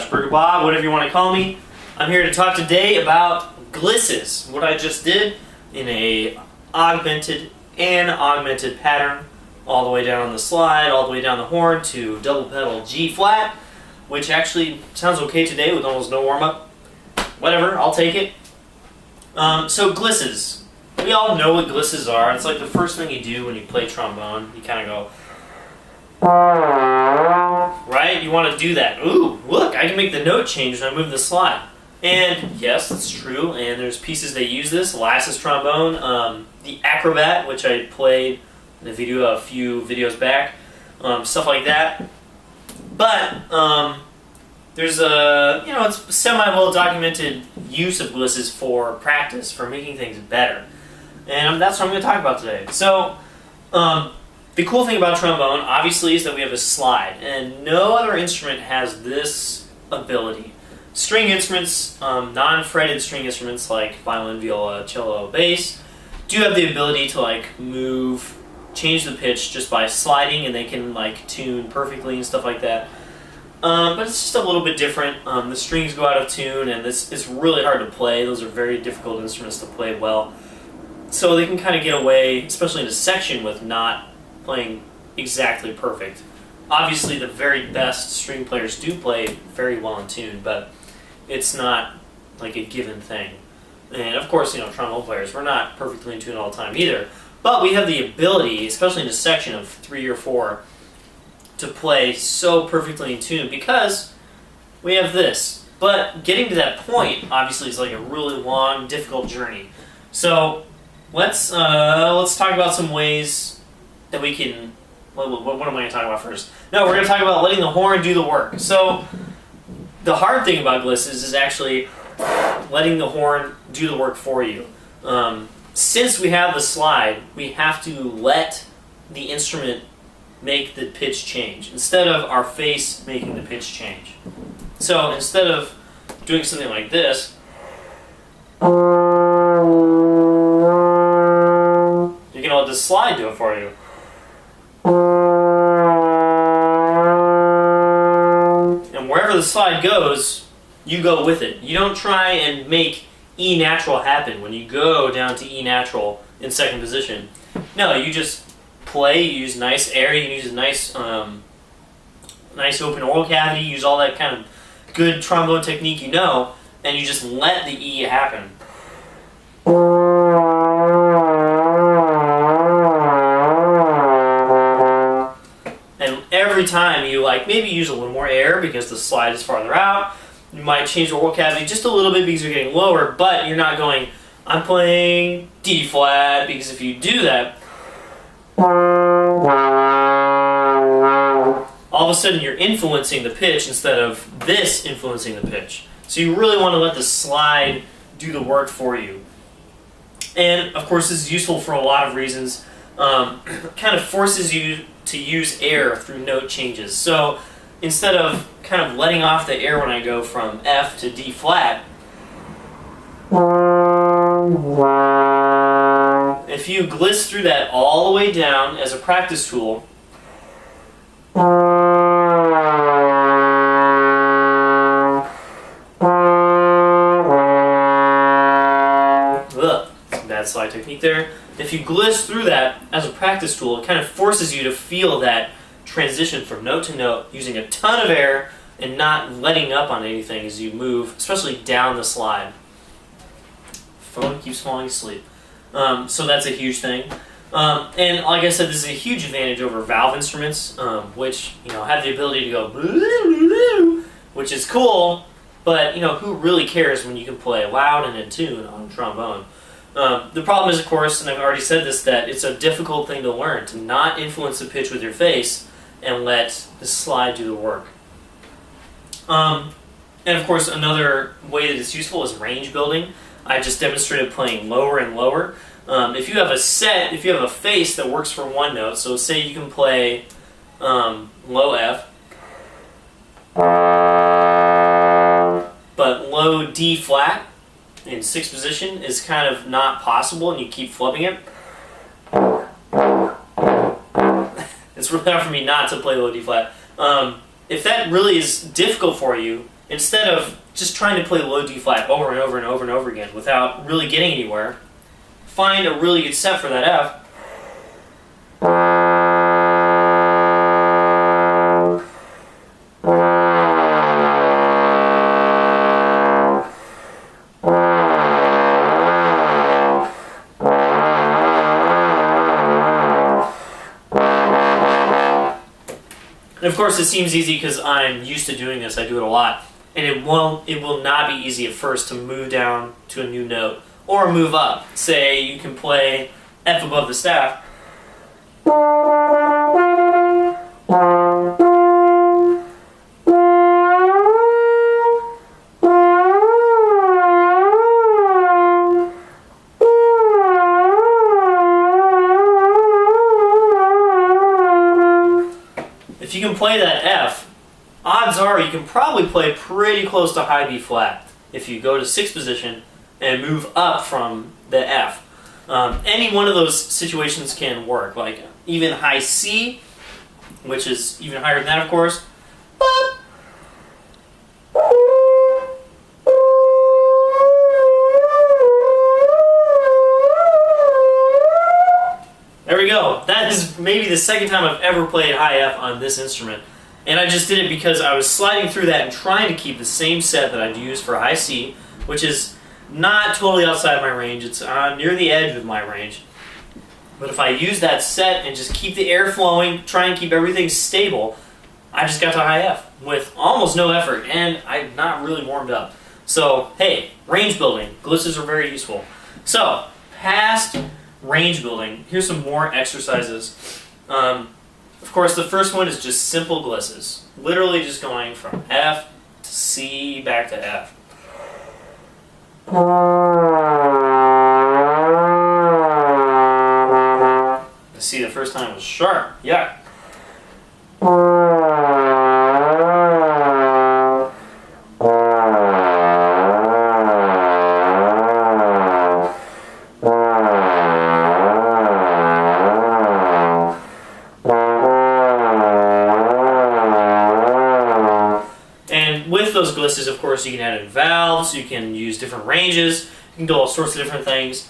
Burger Bob, whatever you want to call me. I'm here to talk today about glisses, what I just did in a augmented pattern, all the way down the slide, all the way down the horn to double pedal G flat, which actually sounds okay today with almost no warm up. Whatever, I'll take it. So glisses. We all know what glisses are. It's like the first thing you do when you play trombone. You kind of go, right? You want to do that. Ooh, look, I can make the note change when I move the slide. And yes, that's true. And there's pieces that use this. Glisses trombone, the Acrobat, which I played in a video a few videos back, stuff like that. But there's a, it's semi-well documented use of glisses for practice, for making things better. And that's what I'm going to talk about today. So, the cool thing about trombone, obviously, is that we have a slide, and no other instrument has this ability. String instruments, non-fretted string instruments like violin, viola, cello, bass, do have the ability to change the pitch just by sliding, and they can tune perfectly and stuff like that. But it's just a little bit different. The strings go out of tune, and it's really hard to play. Those are very difficult instruments to play well. So they can kind of get away, especially in a section, with not playing exactly perfect. Obviously, the very best string players do play very well in tune, but it's not like a given thing. And of course, trombone players, we're not perfectly in tune all the time either. But we have the ability, especially in a section of 3 or 4, to play so perfectly in tune because we have this. But getting to that point, obviously, is like a really long, difficult journey. So let's talk about some ways that we can. What am I going to talk about first? No, we're going to talk about letting the horn do the work. So the hard thing about glisses is actually letting the horn do the work for you. Since we have the slide, we have to let the instrument make the pitch change instead of our face making the pitch change. So instead of doing something like this, you can let the slide do it for you. And wherever the slide goes, you go with it. You don't try and make E natural happen when you go down to E natural in second position. No, you just play, you use nice air, you use a nice open oral cavity, use all that kind of good trombone technique and you just let the E happen. And every time you maybe use a little more air because the slide is farther out, you might change the oral cavity just a little bit because you're getting lower, but you're not going, I'm playing D flat, because if you do that, all of a sudden you're influencing the pitch instead of this influencing the pitch. So you really want to let the slide do the work for you. And of course this is useful for a lot of reasons. Kind of forces you to use air through note changes. So instead of kind of letting off the air when I go from F to D flat, if you gliss through that all the way down as a practice tool, some bad slide technique there. If you gliss through that as a practice tool, it kind of forces you to feel that transition from note to note using a ton of air and not letting up on anything as you move, especially down the slide. Phone keeps falling asleep. So that's a huge thing. And like I said, this is a huge advantage over valve instruments, which have the ability to go, which is cool, but who really cares when you can play loud and in tune on a trombone? The problem is, of course, and I've already said this, that it's a difficult thing to learn, to not influence the pitch with your face and let the slide do the work. And of course, another way that it's useful is range building. I just demonstrated playing lower and lower. If you have a face that works for one note, so say you can play low F, but low D flat in 6th position is kind of not possible, and you keep flubbing it. It's really hard for me not to play low D flat. If that really is difficult for you, instead of just trying to play low D flat over and over and over and over again without really getting anywhere, find a really good set for that F. And of course, it seems easy because I'm used to doing this. I do it a lot, and it will not be easy at first to move down to a new note or move up. Say you can play F above the staff. If you can play that F, odds are you can probably play pretty close to high B flat if you go to 6th position and move up from the F. Any one of those situations can work, like even high C, which is even higher than that, of course. There we go. That is maybe the second time I've ever played high F on this instrument. And I just did it because I was sliding through that and trying to keep the same set that I'd use for high C, which is not totally outside my range. It's near the edge of my range. But if I use that set and just keep the air flowing, try and keep everything stable, I just got to high F with almost no effort, and I'm not really warmed up. So, hey, range building. Glisses are very useful. So, past range building, here's some more exercises. Of course, the first one is just simple glisses. Literally just going from F to C back to F. See, the first time was sharp. Yeah. And with those glisses, of course, you can add in valves, you can use different ranges, you can do all sorts of different things.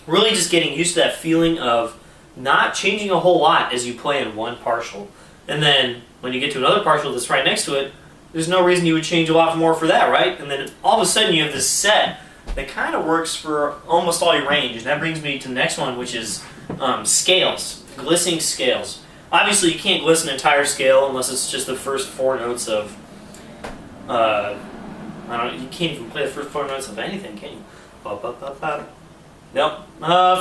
Really just getting used to that feeling of not changing a whole lot as you play in one partial. And then when you get to another partial that's right next to it, there's no reason you would change a lot more for that, right? And then all of a sudden you have this set that kind of works for almost all your range. And that brings me to the next one, which is scales, glissing scales. Obviously you can't gliss an entire scale unless it's just the first 4 notes of, I don't know, you can't even play the first 4 notes of anything, can you? Ba, ba, ba, ba. Nope.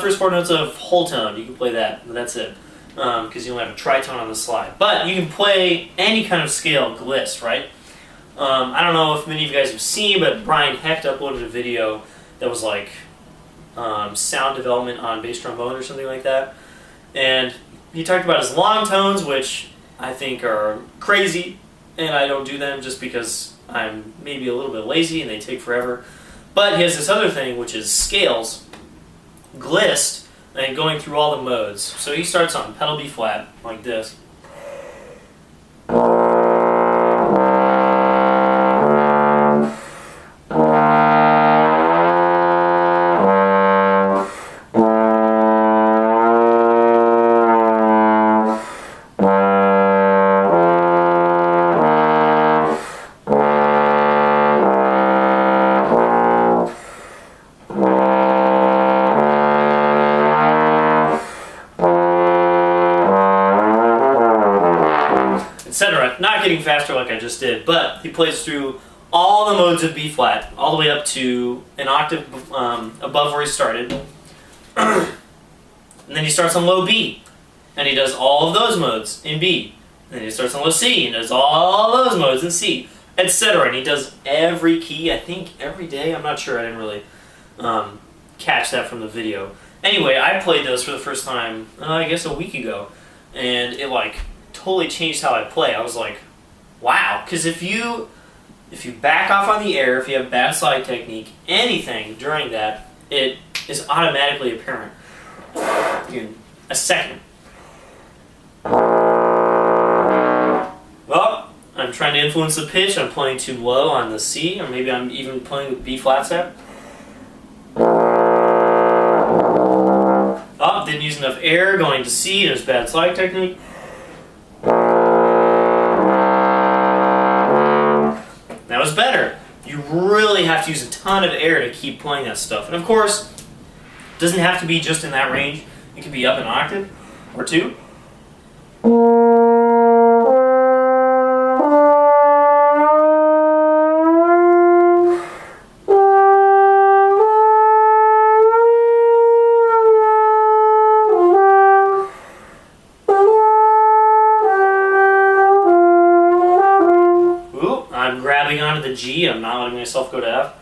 First 4 notes of whole tone, you can play that, but that's it. Because you only have a tritone on the slide. But you can play any kind of scale gliss, right? I don't know if many of you guys have seen, but Brian Hecht uploaded a video that was like sound development on bass trombone or something like that. And he talked about his long tones, which I think are crazy, and I don't do them just because I'm maybe a little bit lazy and they take forever. But he has this other thing, which is scales, glissed, and going through all the modes. So he starts on pedal B flat, like this. Etc. Not getting faster like I just did, but he plays through all the modes of B flat, all the way up to an octave above where he started. And then he starts on low B, and he does all of those modes in B. And then he starts on low C, and does all those modes in C, etc. And he does every key, I think, every day. I'm not sure, I didn't really catch that from the video. Anyway, I played those for the first time, I guess a week ago, and it like totally changed how I play. I was like, wow, because if you back off on the air, if you have bad slide technique, anything during that, it is automatically apparent. In a second. Well, I'm trying to influence the pitch. I'm playing too low on the C, or maybe I'm even playing with B flat set. Oh, didn't use enough air going to C. There's bad slide technique. That was better. You really have to use a ton of air to keep playing that stuff. And of course, it doesn't have to be just in that range. It can be up an octave or two. I'm grabbing onto the G, I'm not letting myself go to F.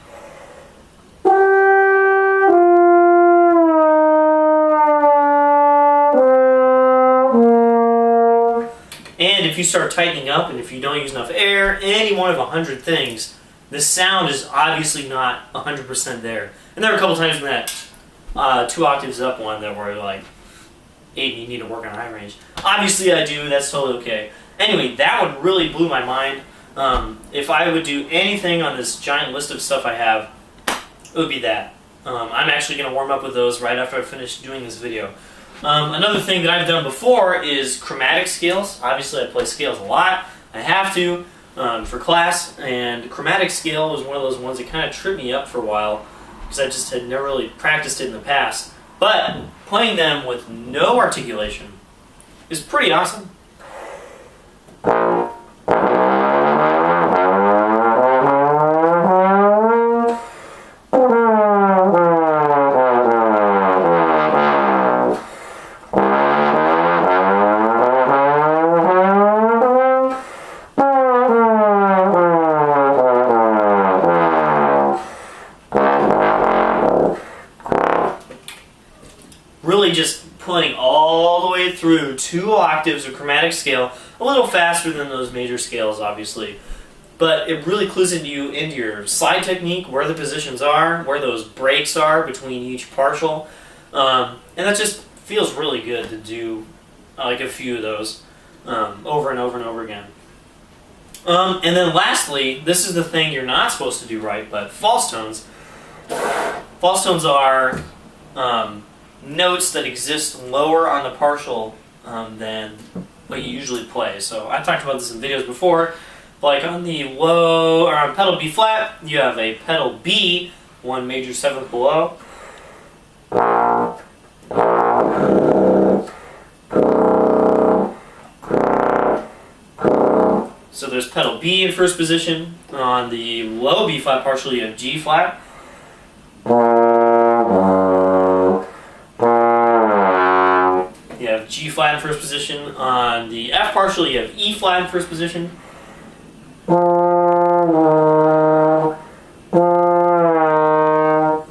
And if you start tightening up and if you don't use enough air, any one of 100 things, the sound is obviously not 100% there. And there were a couple times in that 2 octaves up one that were like, Aiden, you need to work on high range. Obviously I do, that's totally okay. Anyway, that one really blew my mind. If I would do anything on this giant list of stuff I have, it would be that. I'm actually going to warm up with those right after I finish doing this video. Another thing that I've done before is chromatic scales. Obviously I play scales a lot. I have to for class, and chromatic scale was one of those ones that kind of tripped me up for a while because I just had never really practiced it in the past. But playing them with no articulation is pretty awesome. Really just playing all the way through 2 octaves of chromatic scale, a little faster than those major scales, obviously. But it really clues into your slide technique, where the positions are, where those breaks are between each partial. And that just feels really good to do like a few of those over and over and over again. And then lastly, this is the thing you're not supposed to do right, but false tones. False tones are notes that exist lower on the partial than what you usually play. So I've talked about this in videos before. Like on the low, or on pedal B flat, you have a pedal B, 1 major 7th below. So there's pedal B in first position. On the low B flat partial, you have G flat. You have G flat in first position. On the F partial, you have E flat in first position.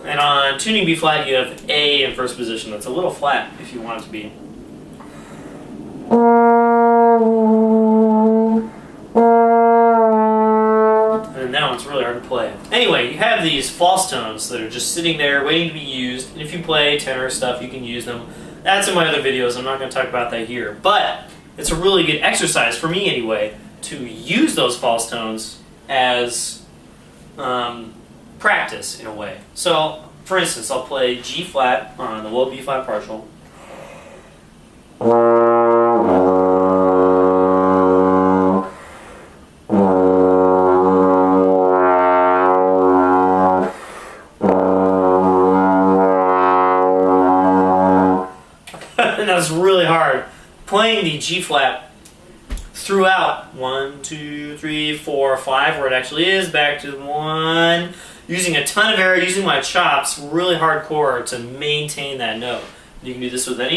And on tuning B flat, you have A in first position. That's a little flat if you want it to be. And that one's really hard to play. Anyway, you have these false tones that are just sitting there waiting to be used. And if you play tenor stuff, you can use them. That's in my other videos. I'm not going to talk about that here. But it's a really good exercise, for me anyway, to use those false tones as practice in a way. So, for instance, I'll play G flat on the low B flat partial. And that's really hard. Playing the G flat throughout 1, 2, 3, 4, 5, where it actually is, back to 1, using a ton of air, using my chops really hardcore to maintain that note. You can do this with any